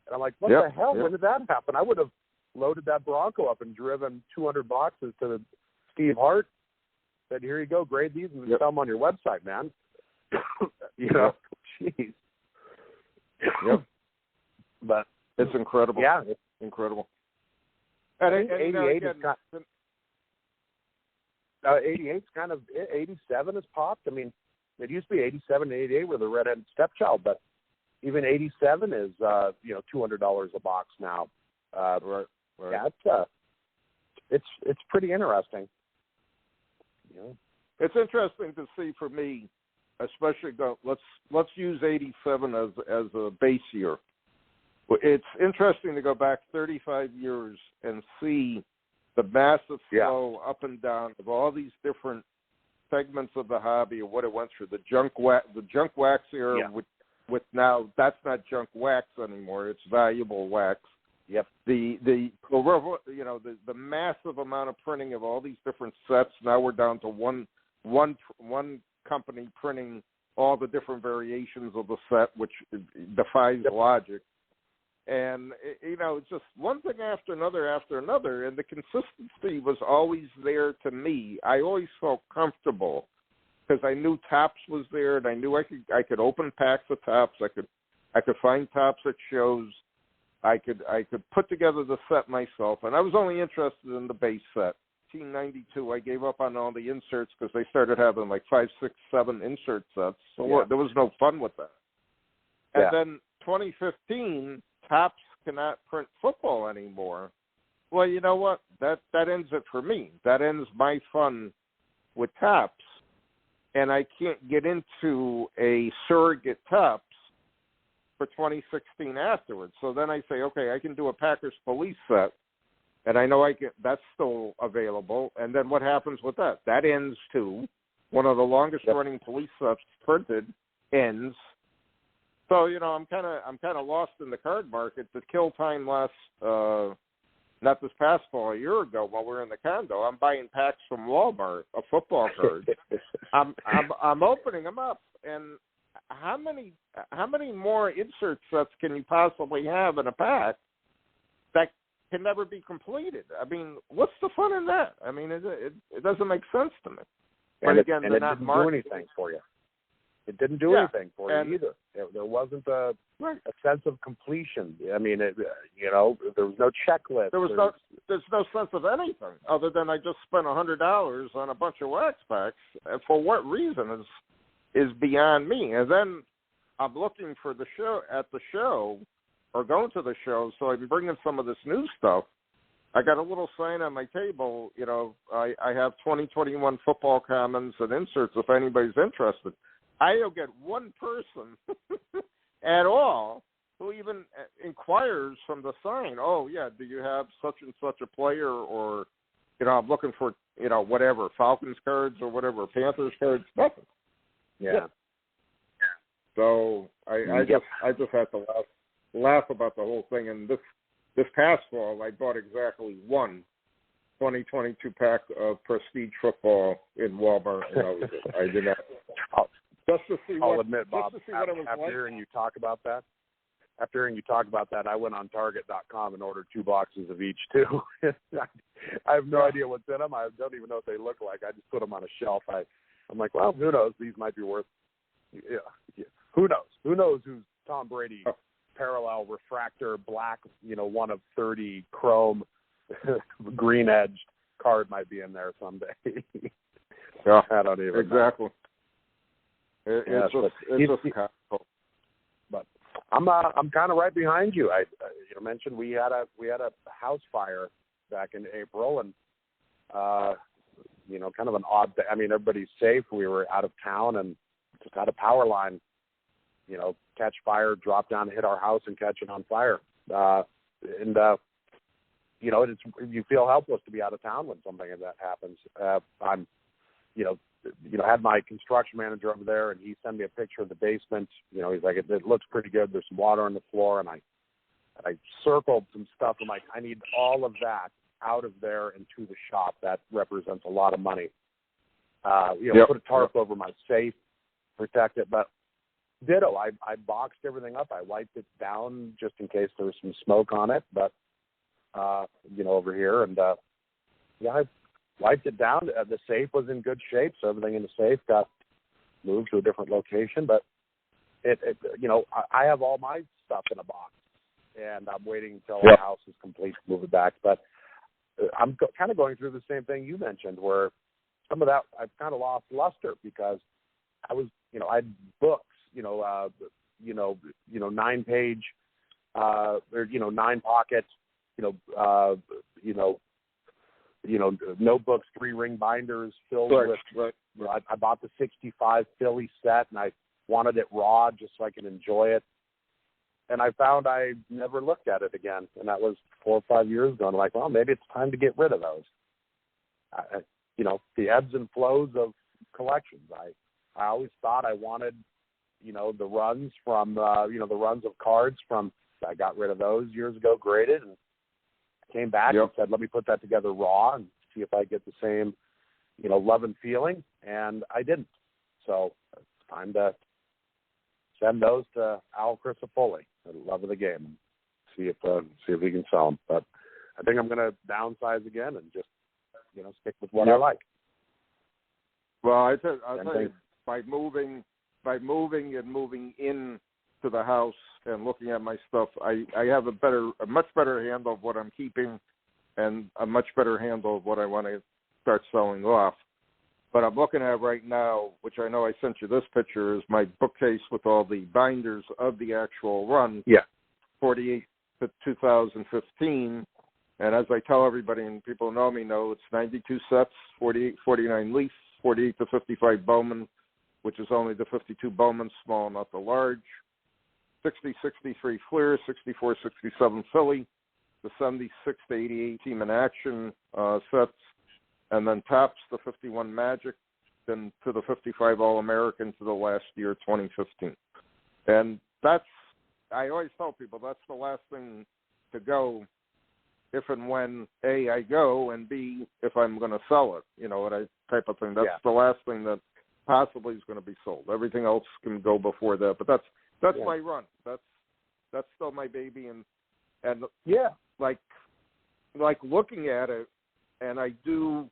Speaker 4: And I'm like, what the hell? When did that happen? I would have loaded that Bronco up and driven 200 boxes to Steve Hart. Said, here you go, grade these and sell them on your website, man. Jeez. But
Speaker 3: it's incredible.
Speaker 4: Yeah.
Speaker 3: It's incredible.
Speaker 4: And 88 is 88's kind of, 87 has popped. I mean, it used to be 87 and 88 with a redheaded stepchild, but even 87 is, $200 a box now.
Speaker 3: Right.
Speaker 4: Yeah, it's pretty interesting.
Speaker 3: It's interesting to see for me, especially let's use 87 as a base year. It's interesting to go back 35 years and see the massive flow up and down of all these different segments of the hobby and what it went through. The junk wax era, with now that's not junk wax anymore. It's valuable wax.
Speaker 4: Yep.
Speaker 3: The massive amount of printing of all these different sets. Now we're down to one company printing all the different variations of the set, which defies logic. And, it's just one thing after another, and the consistency was always there to me. I always felt comfortable because I knew Topps was there, and I knew I could open packs of Topps. I could find Topps at shows. I could put together the set myself, and I was only interested in the base set. 1992, I gave up on all the inserts because they started having like 5, 6, 7 insert sets, so there was no fun with that. And then 2015, Topps cannot print football anymore. Well, you know what? That ends it for me. That ends my fun with Topps, and I can't get into a surrogate Topps for 2016 afterwards. So then I say, okay, I can do a Packers police set, and I know that's still available. And then what happens with that? That ends too. One of the longest running police sets printed ends. So I'm kind of lost in the card market. To kill time last not this past fall, a year ago while we were in the condo, I'm buying packs from Walmart of football cards. I'm opening them up, and how many more insert sets can you possibly have in a pack that can never be completed? I mean, what's the fun in that? I mean, it doesn't make sense to me.
Speaker 4: But again, it didn't do anything for you. It didn't do anything for you either. There wasn't a sense of completion. I mean, there was no checklist.
Speaker 3: There's no sense of anything other than I just spent $100 on a bunch of wax packs. And for what reason is beyond me. And then I'm looking for the show or going to the show, so I'm bringing some of this new stuff. I got a little sign on my table, I have 2021 football commons and inserts if anybody's interested. I don't get one person at all who even inquires from the sign, oh, yeah, do you have such and such a player, or, I'm looking for, whatever, Falcons cards or whatever, Panthers cards, nothing.
Speaker 4: Yeah.
Speaker 3: So I just have to laugh about the whole thing. And this past fall, I bought exactly one 2022 pack of Prestige football in Walmart, and that was it. I did not. Just to see
Speaker 4: I'll admit, Bob,
Speaker 3: what it was
Speaker 4: after
Speaker 3: like.
Speaker 4: hearing you talk about that, I went on Target.com and ordered 2 boxes of each too. I have no idea what's in them. I don't even know what they look like. I just put them on a shelf. I'm like, well, who knows? These might be worth. Yeah. Who knows? Who knows who's Tom Brady parallel refractor black, one of 30 chrome green edged card might be in there someday.
Speaker 3: Yeah,
Speaker 4: I don't even
Speaker 3: exactly.
Speaker 4: know.
Speaker 3: It's just comical.
Speaker 4: But I'm kind of right behind you. You mentioned we had a house fire back in April, and kind of an odd thing. I mean, everybody's safe. We were out of town and just had a power line, catch fire, drop down, hit our house, and catch it on fire. You feel helpless to be out of town when something like that happens. I'm, had my construction manager over there, and he sent me a picture of the basement. He's like, it looks pretty good. There's some water on the floor, and I circled some stuff. I'm like, I need all of that out of there and to the shop. That represents a lot of money. Put a tarp over my safe, protect it. But ditto, I boxed everything up. I wiped it down just in case there was some smoke on it. But over here, and I wiped it down. The safe was in good shape, so everything in the safe got moved to a different location. But I have all my stuff in a box, and I'm waiting until the house is complete to move it back. But I'm kind of going through the same thing you mentioned, where some of that I've kind of lost luster because I was, I had books, 9-page, or 9-pocket, notebooks, 3-ring binders filled with. I bought the 65 Philly set, and I wanted it raw just so I could enjoy it. And I found I never looked at it again, and that was 4 or 5 years ago. And I'm like, well, maybe it's time to get rid of those. The ebbs and flows of collections. I always thought I wanted, the runs from, the runs of cards from, I got rid of those years ago, graded, and came back and said, let me put that together raw and see if I get the same, love and feeling, and I didn't. So it's time to send those to Al Crisafulli, the love of the game, and see if we can sell them. But I think I'm going to downsize again and just, stick with what I like.
Speaker 3: Well, I tell you, by moving and moving in to the house and looking at my stuff, I have a much better handle of what I'm keeping and a much better handle of what I want to start selling off. But I'm looking at right now, which I know I sent you this picture, is my bookcase with all the binders of the actual run, 48 to 2015. And as I tell everybody, and people who know me know, it's 92 sets, 48, 49 Leaf, 48 to 55 Bowman, which is only the 52 Bowman, small, not the large, 60, 63 Fleer, 64, 67 Philly, the 76 to 88 Team in Action sets, and then tops the 51 Magic, then to the 55 All-American to the last year, 2015. And I always tell people, that's the last thing to go if and when, A, I go, and B, if I'm going to sell it, type of thing. That's the last thing that possibly is going to be sold. Everything else can go before that. But that's my run. That's still my baby. And like looking at it, and I do,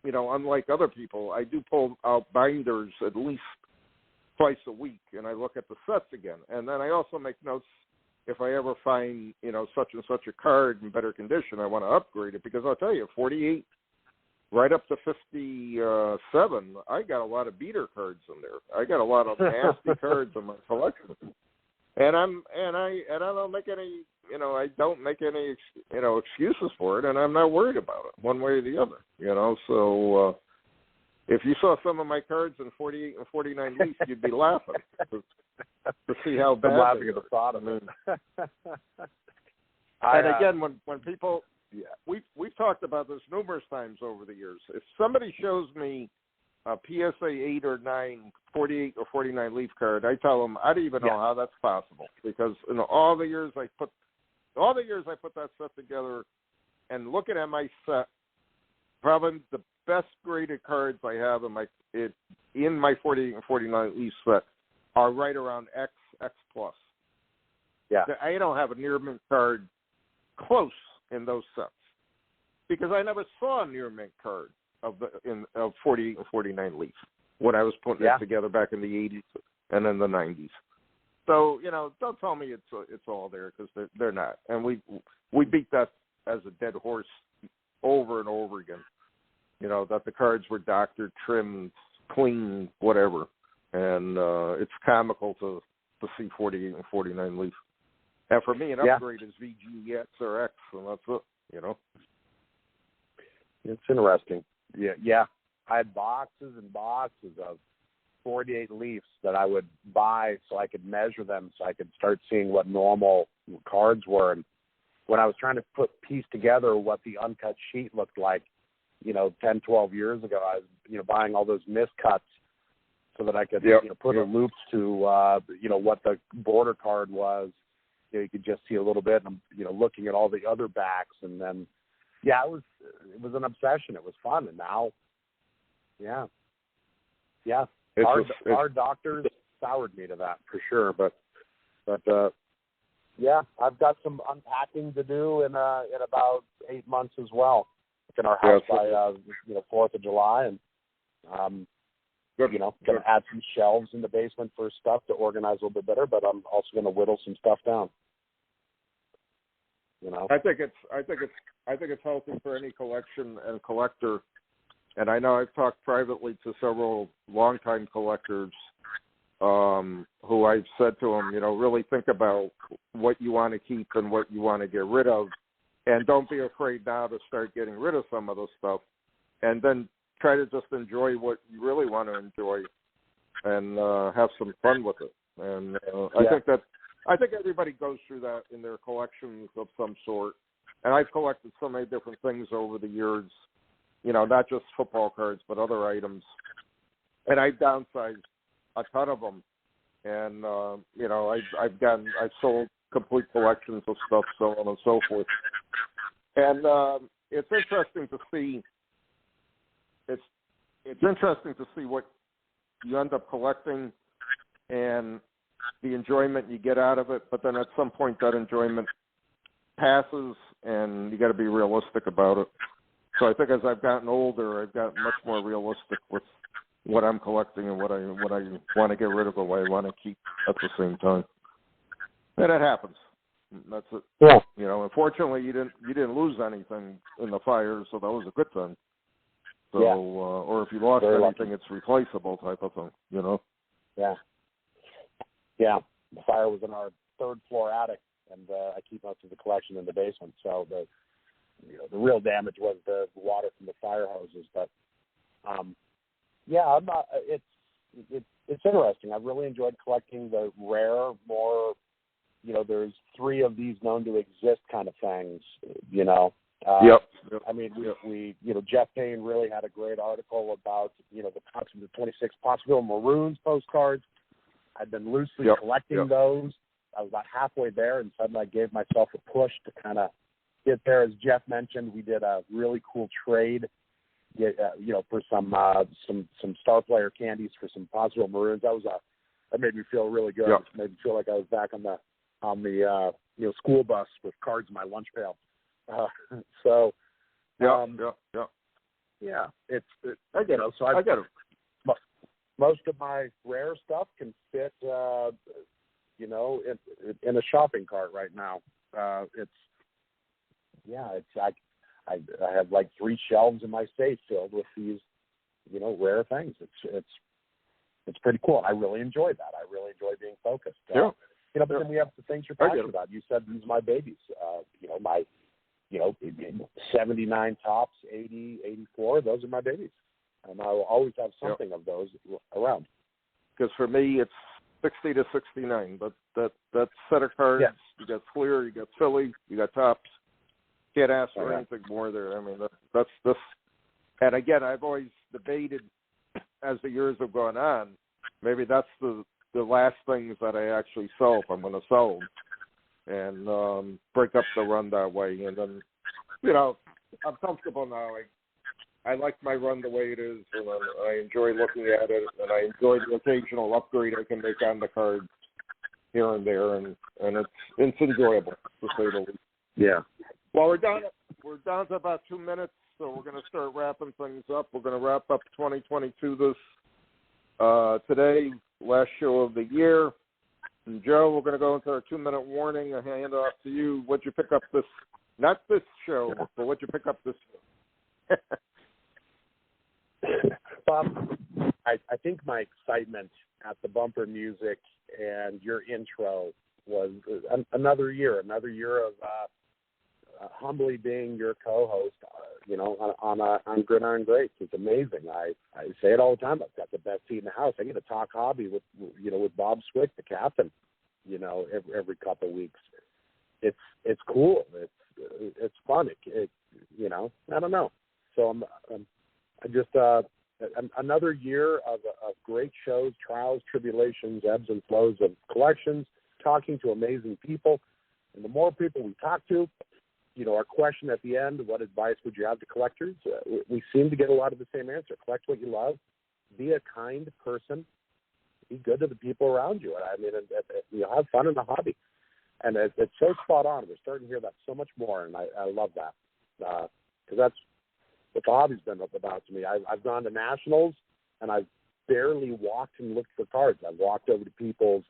Speaker 3: unlike other people, I do pull out binders at least twice a week, and I look at the sets again. And then I also make notes if I ever find, such and such a card in better condition, I want to upgrade it, because I'll tell you, 48 right up to 57, I got a lot of beater cards in there. I got a lot of nasty cards in my collection. And I don't make any, I don't make any, excuses for it, and I'm not worried about it one way or the other, So if you saw some of my cards in 48 and 49 Leaf, you'd be laughing to see how bad.
Speaker 4: I'm laughing at the thought of it.
Speaker 3: And again, when people, we've talked about this numerous times over the years. If somebody shows me a PSA 8 or 9, 48 or 49 Leaf card, I tell them I don't even know how that's possible, because in all the years I put that set together, and looking at my set, probably the best graded cards I have in my 48 and 49 Leaf set are right around X plus. Yeah, I don't have a near mint card close in those sets, because I never saw a near mint card of 48 and 49 Leaf when I was putting it together back in the 80s and in the 90s. So don't tell me it's all there, because they're not. And we beat that as a dead horse over and over again. That the cards were doctored, trimmed, clean, whatever. And it's comical to see 48 and 49 Leaf. And for me, an upgrade is VG, X, or X, and that's it,
Speaker 4: It's interesting. Yeah. I had boxes and boxes of 48 Leafs that I would buy so I could measure them, so I could start seeing what normal cards were. And when I was trying to piece together what the uncut sheet looked like, 10, 12 years ago, I was, buying all those miscuts so that I could put a loop to, what the border card was. You could just see a little bit, and I'm, looking at all the other backs, and then, it was an obsession. It was fun, and now, our doctors soured me to that for sure. But I've got some unpacking to do in about 8 months as well. In our house by 4th of July, and going to add some shelves in the basement for stuff to organize a little bit better. But I'm also going to whittle some stuff down.
Speaker 3: I think it's healthy for any collection and collector. And I know I've talked privately to several longtime collectors who I've said to them, really think about what you want to keep and what you want to get rid of. And don't be afraid now to start getting rid of some of the stuff, and then try to just enjoy what you really want to enjoy, and have some fun with it. And I think everybody goes through that in their collections of some sort. And I've collected so many different things over the years, not just football cards, but other items. And I've downsized a ton of them And I've sold complete collections of stuff, so on and so forth. And it's interesting to see. It's interesting to see what you end up collecting and the enjoyment you get out of it. But then at some point, that enjoyment passes, and you got to be realistic about it. So I think as I've gotten older, I've gotten much more realistic with what I'm collecting and what I want to get rid of and what I want to keep at the same time. And it happens. That's it.
Speaker 4: Yeah.
Speaker 3: Unfortunately, you didn't lose anything in the fire, so that was a good thing. So,
Speaker 4: yeah.
Speaker 3: Or if you lost
Speaker 4: Very
Speaker 3: anything,
Speaker 4: lucky.
Speaker 3: it's replaceable type of thing.
Speaker 4: Yeah. Yeah. The fire was in our third floor attic, and I keep most of the collection in the basement. So the real damage was the water from the fire hoses. But I'm not. It's interesting. I've really enjoyed collecting the rare, more. There's 3 of these known to exist kind of things.
Speaker 3: Yep.
Speaker 4: I mean, we Jeff Payne really had a great article about the 26 Pottsville Maroons postcards. I'd been loosely collecting those. I was about halfway there, and suddenly I gave myself a push to kind of get there. As Jeff mentioned, we did a really cool trade, for some star player candies for some Pottsville Maroons. That made me feel really good.
Speaker 3: Yep.
Speaker 4: It made me feel like I was back on the school bus with cards in my lunch pail. Yeah, I get it. So I get it. Most of my rare stuff can fit, in a shopping cart right now. I have like 3 shelves in my safe filled with these, rare things. It's pretty cool. I really enjoy that. I really enjoy being focused. But then we have the things you're passionate about. You said these are my babies. My 79 tops, 80, 84. Those are my babies, and I will always have something of those around.
Speaker 3: Because for me, it's 60 to 69. But that set of cards, you got Fleer, you got Philly, you got tops. Can't ask for anything more there. I mean, that's this. And again, I've always debated as the years have gone on. Maybe that's the last things that I actually sell if I'm going to sell them, and break up the run that way. And then, I'm comfortable now. I like my run the way it is, and I enjoy looking at it, and I enjoy the occasional upgrade I can make on the cards here and there, and it's enjoyable, to say the least.
Speaker 4: Yeah.
Speaker 3: Well, we're down to about 2 minutes, so we're going to start wrapping things up. We're going to wrap up 2022 today, last show of the year. And Joe, we're going to go into our 2-minute warning. I hand off to you. What'd you pick up this? Not this show, but what'd you pick up this show?
Speaker 4: I think my excitement at the bumper music and your intro was another year of humbly being your co-host, on Gridiron Greats. It's amazing. I say it all the time. I've got the best seat in the house. I get to talk hobby with Bob Swick, the captain, every couple of weeks. It's cool. It's fun. I don't know. So I just another year of great shows, trials, tribulations, ebbs and flows of collections, talking to amazing people. And the more people we talk to, our question at the end, what advice would you have to collectors? We seem to get a lot of the same answer. Collect what you love. Be a kind person. Be good to the people around you. I mean, have fun in the hobby. And it's so spot on. We're starting to hear that so much more, and I love that. Because that's what the hobby's been about to me. I've gone to nationals, and I've barely walked and looked for cards. I've walked over to people's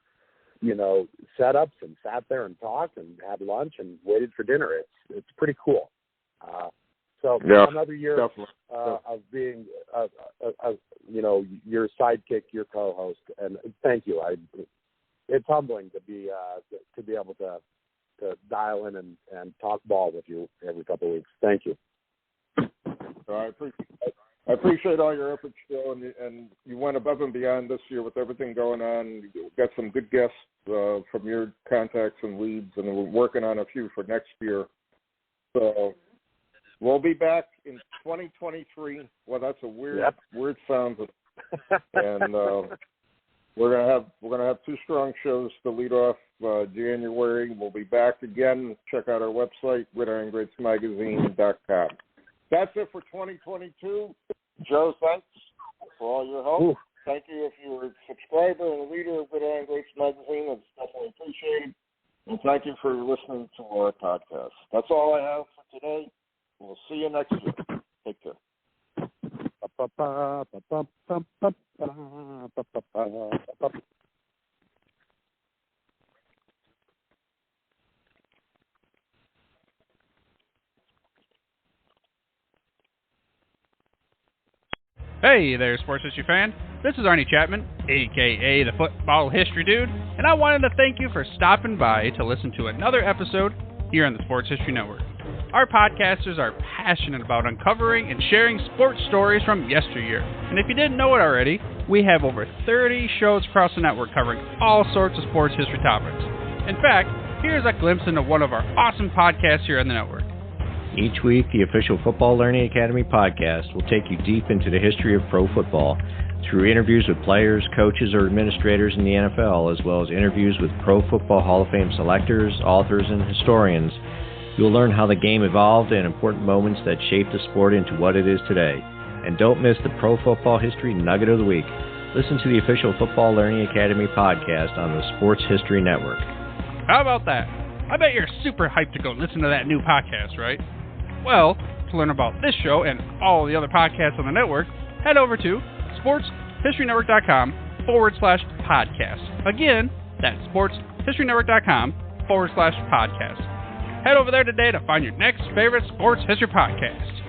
Speaker 4: setups and sat there and talked and had lunch and waited for dinner. It's pretty cool. Another year of being, your sidekick, your co-host, and thank you. It's humbling to be able to dial in and talk ball with you every couple of weeks. Thank you.
Speaker 3: I appreciate all your efforts, Joe, and you went above and beyond this year with everything going on. You got some good guests from your contacts and leads, and we're working on a few for next year. So we'll be back in 2023. Well, that's a weird sound. And We're gonna have two strong shows to lead off January. We'll be back again. Check out our website, GridironGreatsMagazine.com. That's it for 2022. Joe, thanks for all your help.
Speaker 4: Ooh.
Speaker 3: Thank you if you're a subscriber and a reader of Gridiron Greats Magazine. It's definitely appreciated. And thank you for listening to our podcast. That's all I have for today. We'll see you next year. Take care.
Speaker 5: Hey there, sports history fan. This is Arnie Chapman, a.k.a. the Football History Dude, and I wanted to thank you for stopping by to listen to another episode here on the Sports History Network. Our podcasters are passionate about uncovering and sharing sports stories from yesteryear. And if you didn't know it already, we have over 30 shows across the network covering all sorts of sports history topics. In fact, here's a glimpse into one of our awesome podcasts here on the network.
Speaker 6: Each week, the official Football Learning Academy podcast will take you deep into the history of pro football through interviews with players, coaches, or administrators in the NFL, as well as interviews with Pro Football Hall of Fame selectors, authors, and historians. You'll learn how the game evolved and important moments that shaped the sport into what it is today. And don't miss the Pro Football History Nugget of the Week. Listen to the official Football Learning Academy podcast on the Sports History Network.
Speaker 5: How about that? I bet you're super hyped to go listen to that new podcast, right? Well, to learn about this show and all the other podcasts on the network, head over to sportshistorynetwork.com/podcast. Again, that's sportshistorynetwork.com/podcast. Head over there today to find your next favorite sports history podcast.